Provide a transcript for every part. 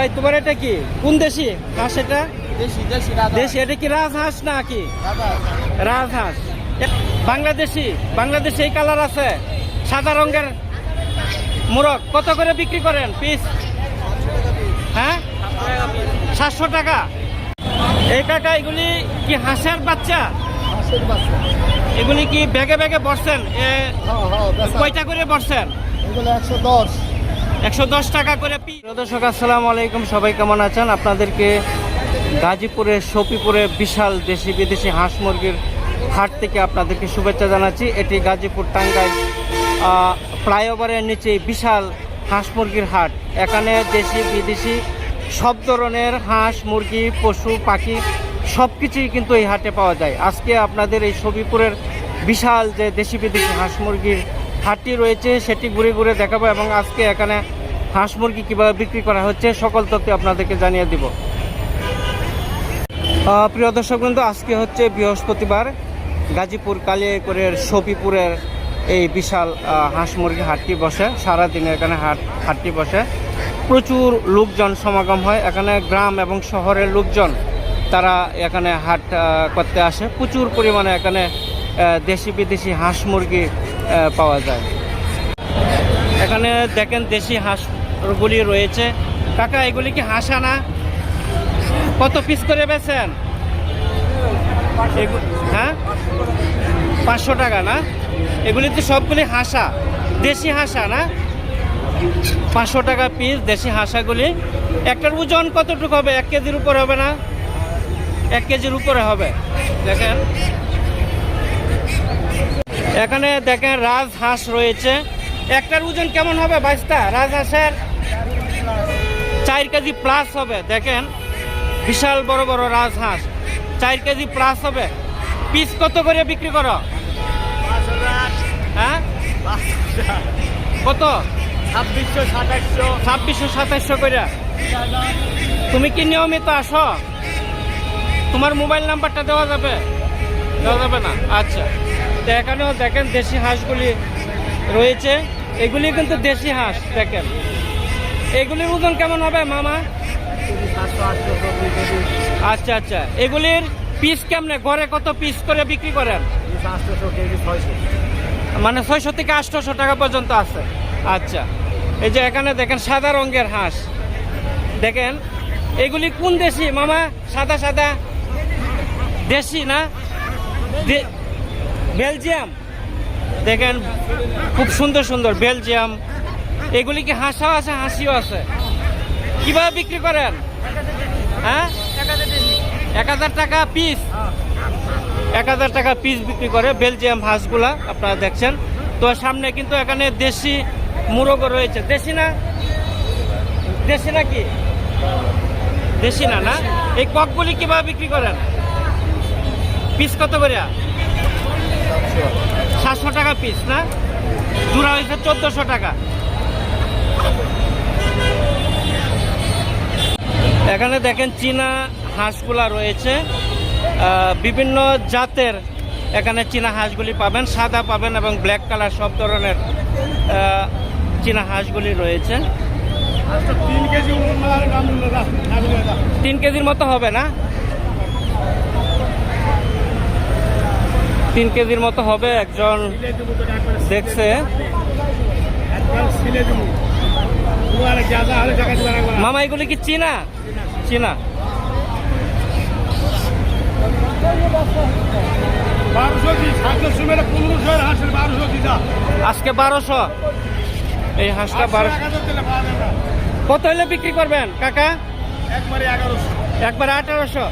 এই তোমার এটা কি কোন দেশি হাঁস? এটা দেশি দেশি দেশি। এটা কি রাজহাঁস না কি? রাজহাঁস। বাংলাদেশি। বাংলাদেশি এই কালার আছে, সাদা রঙের মোরগ। কত করে বিক্রি করেন পিস? হ্যাঁ, 700 টাকা। এই কাকা এগুলি কি হাঁসের বাচ্চা? এগুলি কি ব্যাগে ব্যাগে বসছেন? কয়টা করে বসছেন? 110 টাকা করে পিস। দর্শক আসসালামু আলাইকুম, সবাই কেমন আছেন? আপনাদেরকে গাজীপুরের শফিপুরে বিশাল দেশি বিদেশি হাঁস মুরগির হাট থেকে আপনাদেরকে শুভেচ্ছা জানাচ্ছি। এটি গাজীপুর টাঙ্গাইল ফ্লাইওভারের নিচে বিশাল হাঁস মুরগির হাট। এখানে দেশি বিদেশি সব ধরনের হাঁস মুরগি পশু পাখি সব কিছুই কিন্তু এই হাটে পাওয়া যায়। আজকে আপনাদের এই শফিপুরের বিশাল যে দেশি বিদেশি হাঁস মুরগির হাটটি রয়েছে সেটি ঘুরে ঘুরে দেখাবো এবং আজকে এখানে হাঁস মুরগি কীভাবে বিক্রি করা হচ্ছে সকল তথ্য আপনাদেরকে জানিয়ে দিব। প্রিয় দর্শকবৃন্দ, আজকে হচ্ছে বৃহস্পতিবার। গাজীপুর কালিয়াকৈরের শফিপুরের এই বিশাল হাঁস মুরগি হাটটি বসে। সারাদিনে এখানে হাটটি বসে, প্রচুর লোকজন সমাগম হয়। এখানে গ্রাম এবং শহরের লোকজন তারা এখানে হাট করতে আসে। প্রচুর পরিমাণে এখানে দেশি বিদেশি হাঁস মুরগি পাওয়া যায়। এখানে দেখেন দেশি হাঁসগুলি রয়েছে। কাকা এগুলি কি হাঁস না? কত পিস করে বেচেন? হ্যাঁ, 500 টাকা না? এগুলি তো সবগুলি হাঁসা, দেশি হাঁসা না? 500 টাকা পিস দেশি হাঁসাগুলি। একটার ওজন কতটুকু হবে? 1 কেজির উপরে হবে না? 1 কেজির উপরে হবে। দেখেন এখানে দেখেন রাজহাঁস রয়েছে। একটার ওজন কেমন হবে? 22টা রাজহাঁসের 4 কেজি প্লাস হবে। দেখেন বিশাল বড় বড় রাজহাঁস 4 কেজি প্লাস হবে। পিস কত করে বিক্রি করো? হ্যাঁ, কত? 2600-2700 করে। তুমি কি নিয়মিত আসো? তোমার মোবাইল নাম্বারটা দেওয়া যাবে? দেওয়া যাবে না? আচ্ছা, তো এখানেও দেখেন দেশি হাঁসগুলি রয়েছে। এগুলি কিন্তু দেশি হাঁস। দেখেন এগুলির ওজন কেমন হবে মামা? আচ্ছা আচ্ছা, এগুলির পিস কেমনে? গড়ে কত পিস করে বিক্রি করেন? মানে 600 থেকে 800 টাকা পর্যন্ত আছে। আচ্ছা, এই যে এখানে দেখেন সাদা রঙের হাঁস। দেখেন এগুলি কোন দেশি মামা? সাদা সাদা দেশি না? বেলজিয়াম। দেখেন খুব সুন্দর সুন্দর বেলজিয়াম। এগুলি কি হাঁসাও আছে হাসিও আছে? কিভাবে বিক্রি করেন? হ্যাঁ, 1000 টাকা পিস। 1000 টাকা পিস বিক্রি করে বেলজিয়াম হাঁসগুলা আপনারা দেখছেন। তো সামনে কিন্তু এখানে দেশি মুরগও রয়েছে। দেশি না? দেশি নাকি? দেশি না? না, এই ককগুলি কিভাবে বিক্রি করেন? পিস কত করে? 700 টাকা পিস না? জোড়া হয়েছে 1400 টাকা। এখানে দেখেন চীনা হাঁসগুলা রয়েছে, বিভিন্ন জাতের এখানে চীনা হাঁসগুলি পাবেন। সাদা পাবেন এবং ব্ল্যাক কালার সব ধরনের চীনা হাঁসগুলি রয়েছে। 3 কেজির মতো হবে না? 3 কেজির মতো হবে। একজন দেখছে। মামা এগুলি কি চীনা? চীনা। আজকে 1200 এই হাঁসটা। 1200 কত হলে বিক্রি করবেন কাকা? একবারে 1800।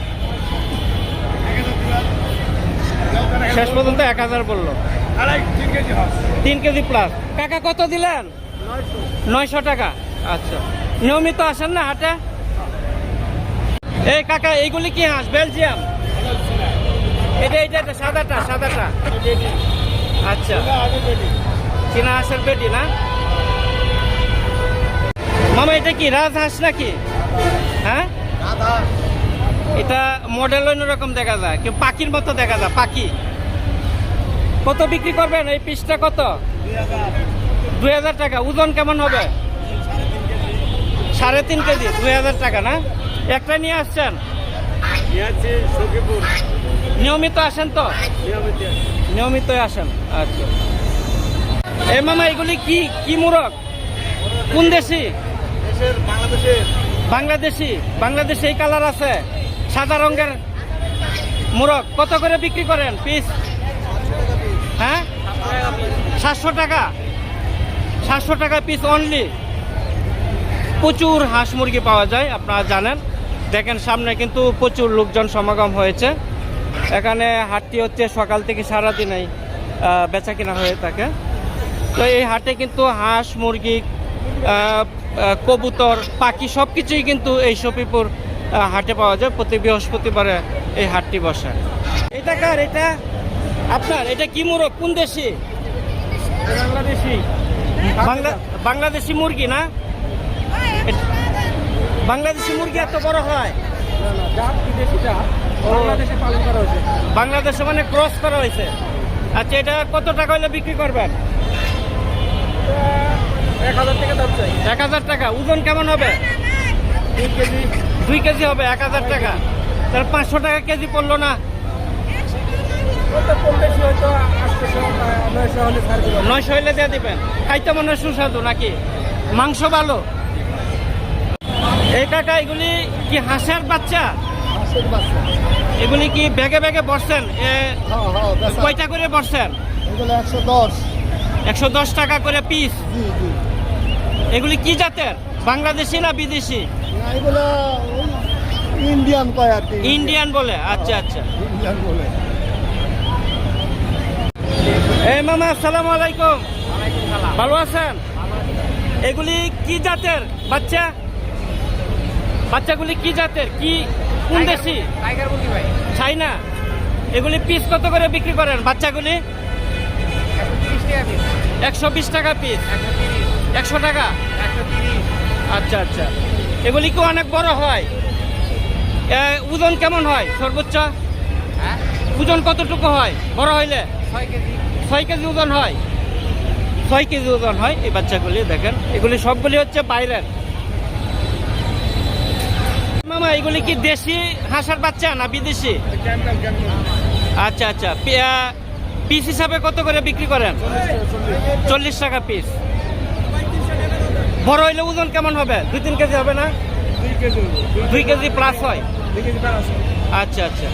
শেষ পর্যন্ত 1000 বললো। 3 কেজি প্লাস। কাকা কত দিলেন? 900 টাকা। আচ্ছা, নিয়মিত আসেন না হাটে? এই কাকা এইগুলি কি হাঁস? বেলজিয়াম? এটা সাদাটা? সাদাটা। আচ্ছা, চীনা হাঁসের বেটি না? মামা এটা কি রাজহাঁস নাকি? হ্যাঁ, এটা মডেল অন্যরকম দেখা যায়, কেউ পাখির মতো দেখা যায়। পাখি। কত বিক্রি করবেন এই পিসটা? কত? 2000 টাকা। ওজন কেমন হবে? 3.5 কেজি 2000 টাকা না? একটা নিয়ে আসছেন? নিয়মিত আসেন তো? নিয়মিত আসেন। আচ্ছা এই মামা এগুলি কি কি মুরগ? কোন দেশি? বাংলাদেশি। বাংলাদেশে এই কালার আছে সাদা রঙের মুরগ। কত করে বিক্রি করেন পিস? হ্যাঁ 700 টাকা। 700 টাকা পিস অনলি। প্রচুর হাঁস মুরগি পাওয়া যায়, আপনারা জানেন। দেখেন সামনে কিন্তু প্রচুর লোকজন সমাগম হয়েছে। এখানে হাটটি হচ্ছে সকাল থেকে সারাদিনই বেচা কেনা হয়ে থাকে। তো এই হাটে কিন্তু হাঁস মুরগি কবুতর পাখি সব কিছুই কিন্তু এই শফিপুর হাটে পাওয়া যায়। প্রতি বৃহস্পতিবারে এই হাটটি বসে। এটা কার? এটা আপনার? এটা কি মুরগ? কোন দেশি? বাংলাদেশি। বাংলাদেশি মুরগি না? বাংলাদেশি মুরগি এত বড় হয়? বাংলাদেশে মানে ক্রস করা হয়েছে। আচ্ছা এটা কত টাকা হলে বিক্রি করবেন? 1000 টাকা দাম চাই। 1000 টাকা। ওজন কেমন হবে? 2 কেজি হবে 1000 টাকা। তাহলে 500 টাকা কেজি পড়লো না? 900 হলে দিয়ে দিবেন। খাইতে মনে হয় সুস্বাদু নাকি? মাংস ভালো? এই কাকা এগুলি কি হাঁসের বাচ্চা? এগুলি কি ব্যাগে ব্যাগে বসছেন? কয়টা করে বসছেন? 110 টাকা করে পিস। এগুলি কি জাতের? বাংলাদেশি না বিদেশি? ইন্ডিয়ান কয় আর কি। ইন্ডিয়ান বলে? আচ্ছা আচ্ছা। এই মামা আসসালামু আলাইকুম। ভালো আছেন? এগুলি কি জাতের বাচ্চা? বাচ্চাগুলি কি জাতের? কি কোন দেশি? টাইগার মুরগি ভাই। চাইনা। এগুলি পিস কত করে বিক্রি করেন বাচ্চাগুলি? 120 টাকা পিস। 100 টাকা? 130। আচ্ছা আচ্ছা। এগুলি কি অনেক বড় হয়? ওজন কেমন হয় সর্বোচ্চ? হ্যাঁ ওজন কতটুকু হয় বড় হইলে? 6 কেজি। 6 কেজি ওজন হয়? 6 কেজি ওজন হয় এই বাচ্চাগুলি। দেখেন এগুলি সবগুলি হচ্ছে বাইরের। মামা এগুলি কি দেশি হাঁসের বাচ্চা না বিদেশি? আচ্ছা আচ্ছা। পিস হিসাবে কত করে বিক্রি করেন? 40 টাকা পিস। বড় হইলে ওজন কেমন হবে? 2-3 কেজি হবে না? 2 কেজি প্লাস হয়? আচ্ছা আচ্ছা।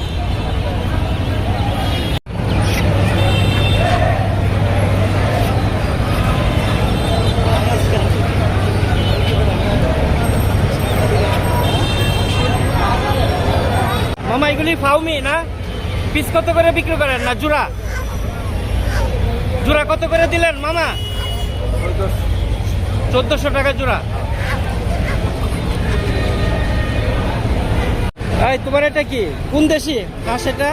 মামা এগুলি ফাউমি না? পিস কত করে বিক্রি করেন? না জোড়া? জোড়া কত করে দিলেন মামা? 1400 টাকা জোড়া। এই তোমার এটা কি কোন দেশি হাঁস? এটা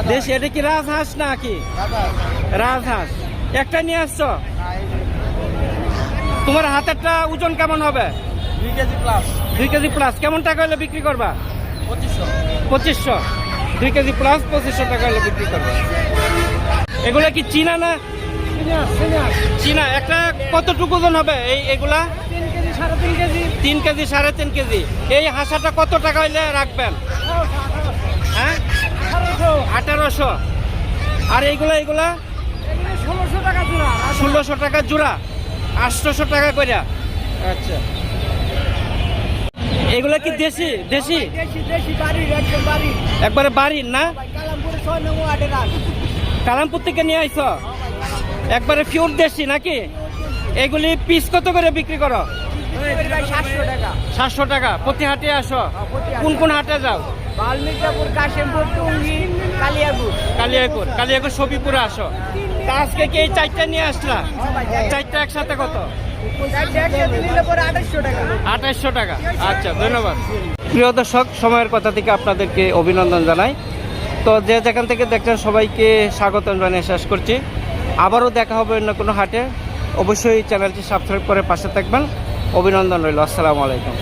দেশি। এটা কি রাজহাঁস না কি? রাজহাঁস। একটা নিয়ে আসছো? তোমার হাতেরটা ওজন কেমন হবে? 2 কেজি প্লাস। 2 KG plus. কেমন টাকা হলে বিক্রি করবা? 2500। 2500। 2 কেজি প্লাস 2500 টাকা হলে বিক্রি করবা। এগুলা কি চীনা না? চীনা। একটা কতটুকু ওজন হবে এগুলা? 3 কেজি 3.5 কেজি। 3 KG 3.5 KG. এই হাঁসাটা কত টাকা হইলে রাখবেন? হ্যাঁ 1800। আর এইগুলা? 1600 টাকা জোড়া। 1600 টাকা জোড়া। 800 টাকা করে। আচ্ছা এগুলা কি দেশি? দেশি দেশি বাড়ির একদম বাড়ি। একবারে বাড়ির না? কালামপুরে 6 নম্বর ওয়ার্ডের। কালামপুর থেকে নিয়ে আইছো? একবারে পিওর দেশি নাকি? এগুলি পিস কত করে বিক্রি করো? 700 টাকা। 700 টাকা। প্রতি হাটে আসো? কোন কোন হাটে যাও? বাল্মিকপুর, কাশিমপুর, টুঙ্গি, কালিয়াপুর। কালিয়াপুর শফিপুরে আসো। তা আজকে কি এই 4টা নিয়ে আসলা? 4টা একসাথে কত? 2800 টাকা। 2800 টাকা। আচ্ছা ধন্যবাদ। প্রিয় দর্শক সময়ের কথা থেকে আপনাদেরকে অভিনন্দন জানাই। তো যে যেখান থেকে দেখছেন সবাইকে স্বাগতম জানিয়ে শেষ করছি। আবারও দেখা হবে অন্য কোনো হাটে। অবশ্যই চ্যানেলটি সাবস্ক্রাইব করে পাশে থাকবেন। অভিনন্দন রইল। আসসালামু আলাইকুম।